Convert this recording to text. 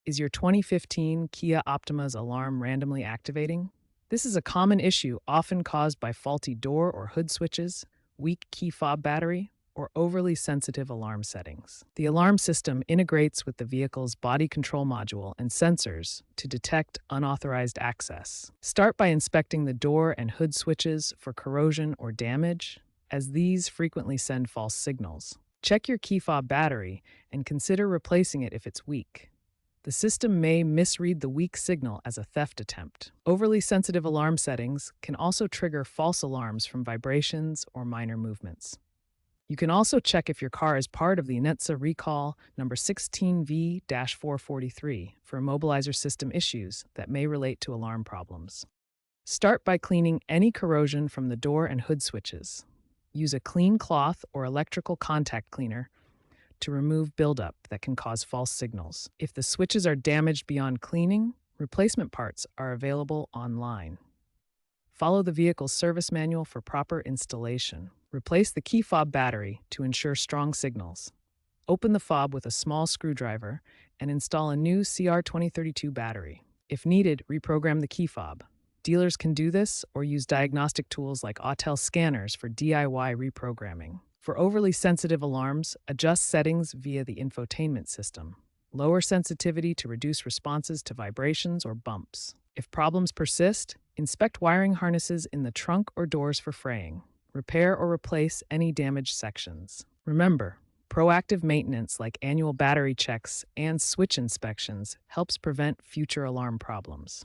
Is your 2015 Kia Optima's alarm randomly activating? This is a common issue often caused by faulty door or hood switches, weak key fob battery, or overly sensitive alarm settings. The alarm system integrates with the vehicle's body control module and sensors to detect unauthorized access. Start by inspecting the door and hood switches for corrosion or damage, as these frequently send false signals. Check your key fob battery and consider replacing it if it's weak. The system may misread the weak signal as a theft attempt. Overly sensitive alarm settings can also trigger false alarms from vibrations or minor movements. You can also check if your car is part of the NHTSA recall number 16V-443 for immobilizer system issues that may relate to alarm problems. Start by cleaning any corrosion from the door and hood switches. Use a clean cloth or electrical contact cleaner to remove buildup that can cause false signals. If the switches are damaged beyond cleaning, replacement parts are available online. Follow the vehicle's service manual for proper installation. Replace the key fob battery to ensure strong signals. Open the fob with a small screwdriver and install a new CR2032 battery. If needed, reprogram the key fob. Dealers can do this or use diagnostic tools like Autel scanners for DIY reprogramming. For overly sensitive alarms, adjust settings via the infotainment system. Lower sensitivity to reduce responses to vibrations or bumps. If problems persist, inspect wiring harnesses in the trunk or doors for fraying. Repair or replace any damaged sections. Remember, proactive maintenance like annual battery checks and switch inspections helps prevent future alarm problems.